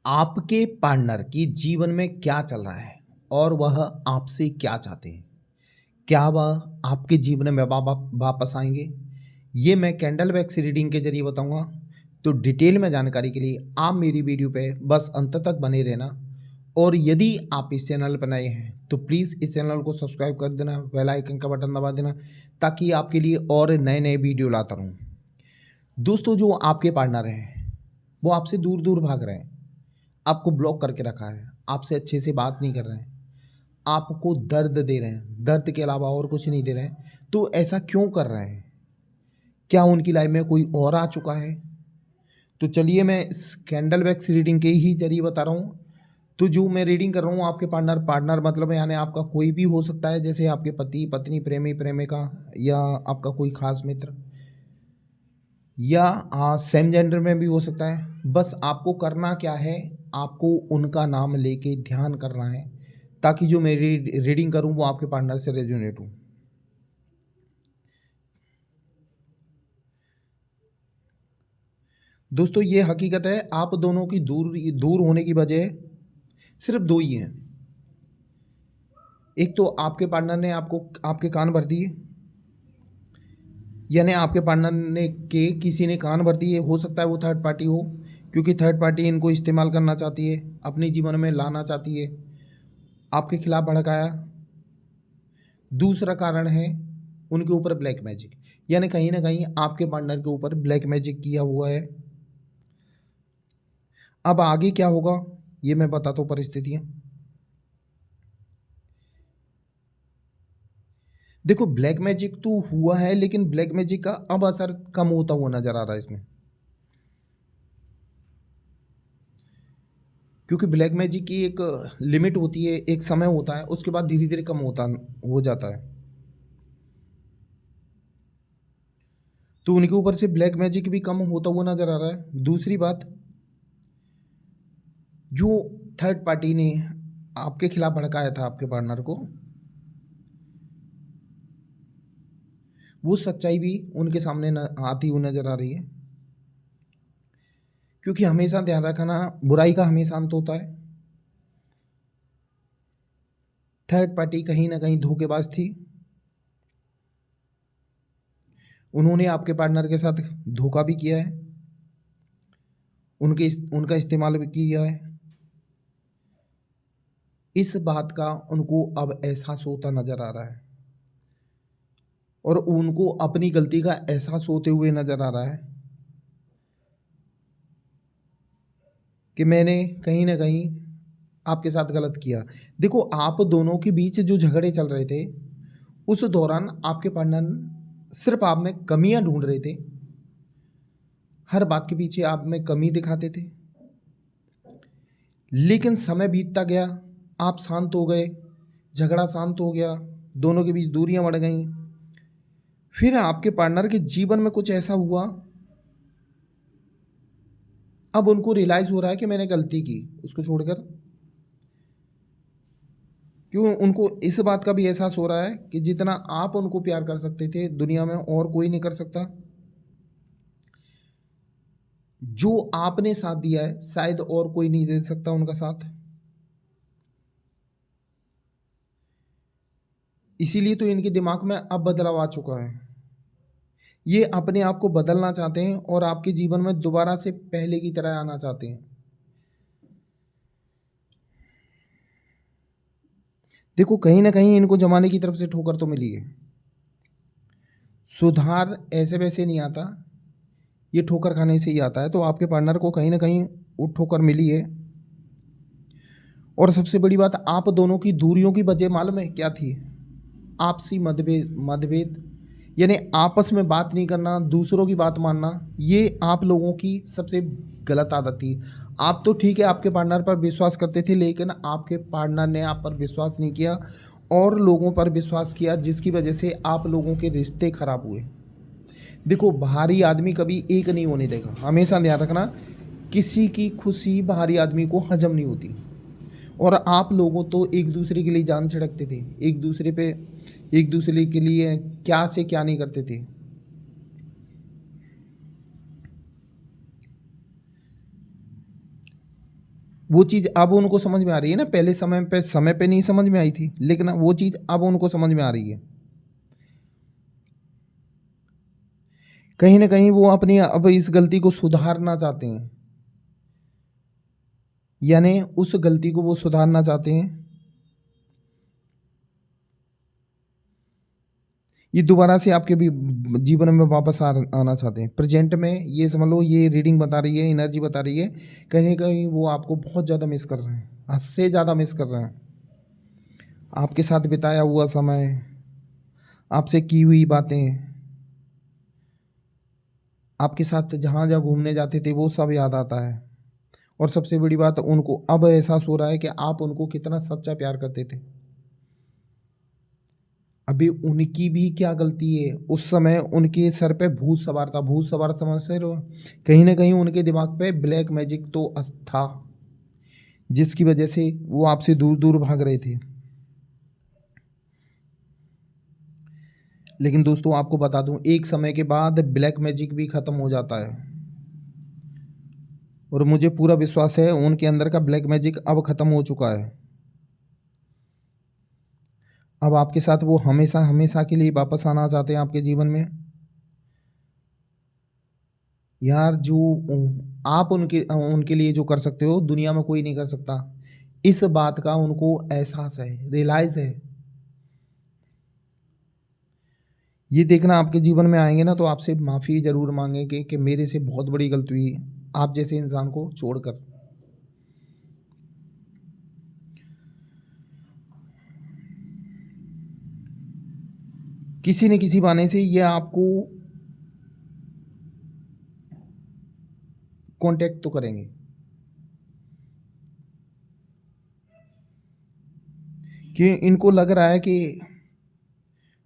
आपके पार्टनर की जीवन में क्या चल रहा है और वह आपसे क्या चाहते हैं? क्या वह आपके जीवन में वापस आएँगे? ये मैं कैंडल वैक्स रीडिंग के ज़रिए बताऊँगा। तो डिटेल में जानकारी के लिए आप मेरी वीडियो पे बस अंत तक बने रहना। और यदि आप इस चैनल पर नए हैं तो प्लीज़ इस चैनल को सब्सक्राइब कर देना, बेल आइकन का बटन दबा देना ताकि आपके लिए और नए-नए वीडियो लाता रहूँ। दोस्तों, जो आपके पार्टनर हैं, वो आपसे दूर-दूर भाग रहे हैं। आपको ब्लॉक करके रखा है, आपसे अच्छे से बात नहीं कर रहे हैं, आपको दर्द दे रहे हैं, दर्द के अलावा और कुछ नहीं दे रहे हैं। तो ऐसा क्यों कर रहे हैं? क्या उनकी लाइफ में कोई और आ चुका है? तो चलिए मैं इस कैंडल वैक्स रीडिंग के ही ज़रिए बता रहा हूँ। तो जो मैं रीडिंग कर रहा हूँ, आपके पार्टनर मतलब यानी आपका कोई भी हो सकता है, जैसे आपके पति, पत्नी, प्रेमी, प्रेमिका या आपका कोई ख़ास मित्र या सेम जेंडर में भी हो सकता है। बस आपको करना क्या है, आपको उनका नाम लेके ध्यान करना है ताकि जो मेरी रीडिंग करूं वो आपके पार्टनर से रेजोनेट हो। दोस्तों, ये हकीकत है, आप दोनों की दूर दूर होने की वजह सिर्फ दो ही हैं। एक तो आपके पार्टनर ने आपको आपके कान भर दिए, यानी आपके पार्टनर ने के किसी ने कान भर दिए। हो सकता है वो थर्ड पार्टी हो, क्योंकि थर्ड पार्टी इनको इस्तेमाल करना चाहती है, अपने जीवन में लाना चाहती है, आपके खिलाफ भड़काया। दूसरा कारण है उनके ऊपर ब्लैक मैजिक, यानी कहीं ना कहीं आपके पार्टनर के ऊपर ब्लैक मैजिक किया हुआ है। अब आगे क्या होगा ये मैं बताता हूँ परिस्थितियाँ। देखो, ब्लैक मैजिक तो हुआ है, लेकिन ब्लैक मैजिक का अब असर कम होता हुआ नजर आ रहा है इसमें, क्योंकि ब्लैक मैजिक की एक लिमिट होती है, एक समय होता है, उसके बाद धीरे धीरे कम होता हो जाता है। तो उनके ऊपर से ब्लैक मैजिक भी कम होता हुआ नजर आ रहा है। दूसरी बात, जो थर्ड पार्टी ने आपके खिलाफ भड़काया था आपके पार्टनर को, वो सच्चाई भी उनके सामने आती हुई नजर आ रही है। क्योंकि हमेशा ध्यान रखना, बुराई का हमेशा अंत होता है। थर्ड पार्टी कहीं ना कहीं धोखेबाज थी, उन्होंने आपके पार्टनर के साथ धोखा भी किया है, उनका इस्तेमाल भी किया है। इस बात का उनको अब एहसास होता नजर आ रहा है और उनको अपनी गलती का एहसास होते हुए नजर आ रहा है कि मैंने कहीं ना कहीं आपके साथ गलत किया। देखो, आप दोनों के बीच जो झगड़े चल रहे थे, उस दौरान आपके पार्टनर सिर्फ आप में कमियां ढूंढ रहे थे, हर बात के पीछे आप में कमी दिखाते थे। लेकिन समय बीतता गया, आप शांत हो गए, झगड़ा शांत हो गया, दोनों के बीच दूरियां बढ़ गईं। फिर आपके पार्टनर के जीवन में कुछ ऐसा हुआ, अब उनको रियलाइज हो रहा है कि मैंने गलती की उसको छोड़कर। क्यों, उनको इस बात का भी एहसास हो रहा है कि जितना आप उनको प्यार कर सकते थे दुनिया में और कोई नहीं कर सकता। जो आपने साथ दिया है शायद और कोई नहीं दे सकता उनका साथ। इसीलिए तो इनके दिमाग में अब बदलाव आ चुका है। ये अपने आप को बदलना चाहते हैं और आपके जीवन में दोबारा से पहले की तरह आना चाहते हैं। देखो, कहीं ना कहीं इनको जमाने की तरफ से ठोकर तो मिली है। सुधार ऐसे वैसे नहीं आता, ये ठोकर खाने से ही आता है। तो आपके पार्टनर को कहीं ना कहीं वो ठोकर मिली है। और सबसे बड़ी बात, आप दोनों की दूरियों की वजह मालूम है क्या थी? आपसी मतभेद मतभेद यानी आपस में बात नहीं करना, दूसरों की बात मानना, ये आप लोगों की सबसे गलत आदत थी। आप तो ठीक है, आपके पार्टनर पर विश्वास करते थे, लेकिन आपके पार्टनर ने आप पर विश्वास नहीं किया और लोगों पर विश्वास किया, जिसकी वजह से आप लोगों के रिश्ते खराब हुए। देखो, बाहरी आदमी कभी एक नहीं होने देगा, हमेशा ध्यान रखना। किसी की खुशी बाहरी आदमी को हजम नहीं होती। और आप लोगों तो एक दूसरे के लिए जान छिड़कते थे, एक दूसरे के लिए क्या से क्या नहीं करते थे। वो चीज़ अब उनको समझ में आ रही है ना, पहले समय पे नहीं समझ में आई थी, लेकिन वो चीज़ अब उनको समझ में आ रही है। कहीं ना कहीं वो अपनी अब इस गलती को सुधारना चाहते हैं, यानी उस गलती को वो सुधारना चाहते हैं। ये दोबारा से आपके भी जीवन में वापस आना चाहते हैं। प्रेजेंट में ये समझ लो, ये रीडिंग बता रही है, एनर्जी बता रही है, कहीं ना कहीं वो आपको बहुत ज़्यादा मिस कर रहे हैं, हद से ज़्यादा मिस कर रहे हैं। आपके साथ बिताया हुआ समय, आपसे की हुई बातें, आपके साथ जहाँ जहाँ घूमने जाते थे वो सब याद आता है। और सबसे बड़ी बात, उनको अब एहसास हो रहा है कि आप उनको कितना सच्चा प्यार करते थे। अभी उनकी भी क्या गलती है, उस समय उनके सर पे भूत सवार था। भूत सवार समझ से रहो, कहीं ना कहीं उनके दिमाग पे ब्लैक मैजिक तो था, जिसकी वजह से वो आपसे दूर दूर भाग रहे थे। लेकिन दोस्तों आपको बता दूं, एक समय के बाद ब्लैक मैजिक भी खत्म हो जाता है, और मुझे पूरा विश्वास है उनके अंदर का ब्लैक मैजिक अब खत्म हो चुका है। अब आपके साथ वो हमेशा हमेशा के लिए वापस आना चाहते हैं आपके जीवन में। यार, जो आप उनके उनके लिए जो कर सकते हो, दुनिया में कोई नहीं कर सकता। इस बात का उनको एहसास है, रियलाइज है। ये देखना, आपके जीवन में आएंगे ना तो आपसे माफ़ी ज़रूर मांगेंगे कि मेरे से बहुत बड़ी गलती हुई आप जैसे इंसान को छोड़कर। किसी न किसी बहाने से ये आपको कांटेक्ट तो करेंगे, कि इनको लग रहा है कि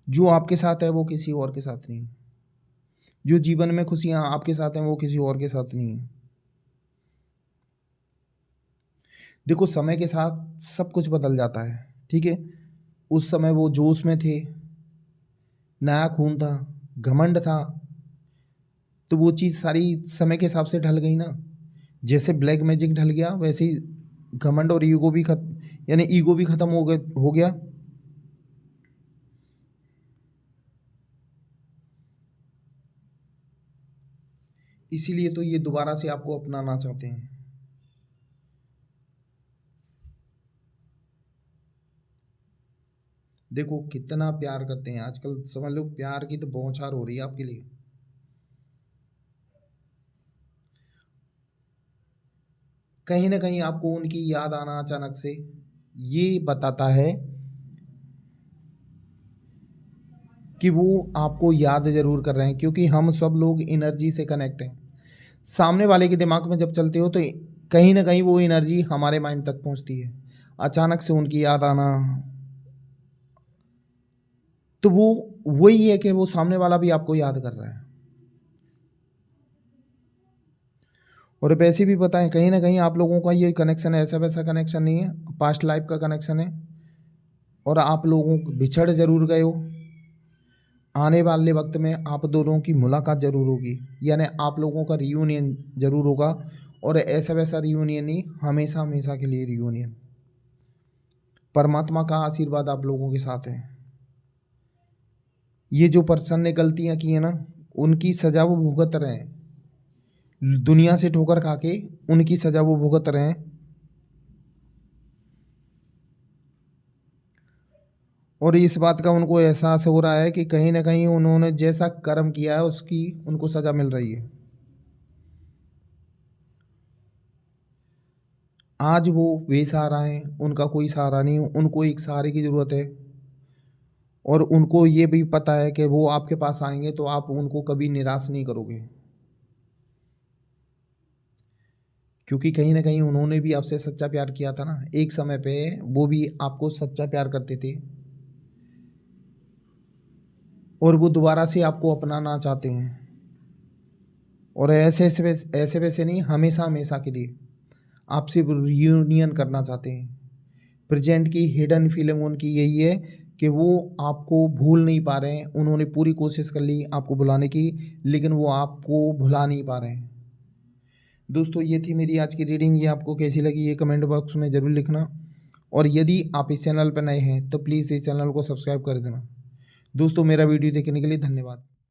जो आपके साथ है वो किसी और के साथ नहीं, जो जीवन में खुशियां आपके साथ हैं वो किसी और के साथ नहीं है। देखो, समय के साथ सब कुछ बदल जाता है, ठीक है। उस समय वो जोश में थे, नया खून था, घमंड था, तो वो चीज़ सारी समय के हिसाब से ढल गई ना। जैसे ब्लैक मैजिक ढल गया, वैसे ही घमंड और ईगो भी यानी ईगो भी खत्म हो गया। इसीलिए तो ये दोबारा से आपको अपनाना चाहते हैं। देखो कितना प्यार करते हैं आजकल, समझ लो प्यार की तो बौछार हो रही है आपके लिए। कहीं ना कहीं आपको उनकी याद आना अचानक से ये बताता है कि वो आपको याद ज़रूर कर रहे हैं, क्योंकि हम सब लोग एनर्जी से कनेक्ट हैं। सामने वाले के दिमाग में जब चलते हो तो कहीं ना कहीं वो एनर्जी हमारे माइंड तक पहुंचती है। अचानक से उनकी याद आना, तो वो वही है कि वो सामने वाला भी आपको याद कर रहा है। और वैसे भी पता है, कहीं ना कहीं आप लोगों का ये कनेक्शन ऐसा वैसा कनेक्शन नहीं है, पास्ट लाइफ का कनेक्शन है। और आप लोगों को बिछड़ ज़रूर गए हो, आने वाले वक्त में आप दोनों की मुलाकात ज़रूर होगी, यानी आप लोगों का रियूनियन ज़रूर होगा। और ऐसा वैसा रियूनियन नहीं, हमेशा हमेशा के लिए रियूनियन। परमात्मा का आशीर्वाद आप लोगों के साथ है। ये जो पर्सन ने गलतियां की है ना, उनकी सजा वो भुगत रहे हैं, दुनिया से ठोकर खा के उनकी सजा वो भुगत रहे हैं। और इस बात का उनको एहसास हो रहा है कि कहीं ना कहीं उन्होंने जैसा कर्म किया है उसकी उनको सजा मिल रही है। आज वो बेसहारा हैं, उनका कोई सहारा नहीं, उनको एक सहारे की ज़रूरत है। और उनको ये भी पता है कि वो आपके पास आएंगे तो आप उनको कभी निराश नहीं करोगे, क्योंकि कहीं ना कहीं उन्होंने भी आपसे सच्चा प्यार किया था ना। एक समय पे वो भी आपको सच्चा प्यार करते थे, और वो दोबारा से आपको अपनाना चाहते हैं। और ऐसे वैसे नहीं, हमेशा हमेशा के लिए आपसे रियूनियन करना चाहते हैं। प्रेजेंट की हिडन फीलिंग उनकी यही है कि वो आपको भूल नहीं पा रहे हैं। उन्होंने पूरी कोशिश कर ली आपको भुलाने की, लेकिन वो आपको भुला नहीं पा रहे हैं। दोस्तों ये थी मेरी आज की रीडिंग। ये आपको कैसी लगी ये कमेंट बॉक्स में ज़रूर लिखना, और यदि आप इस चैनल पर नए हैं तो प्लीज़ इस चैनल को सब्सक्राइब कर देना। दोस्तों मेरा वीडियो देखने के लिए धन्यवाद।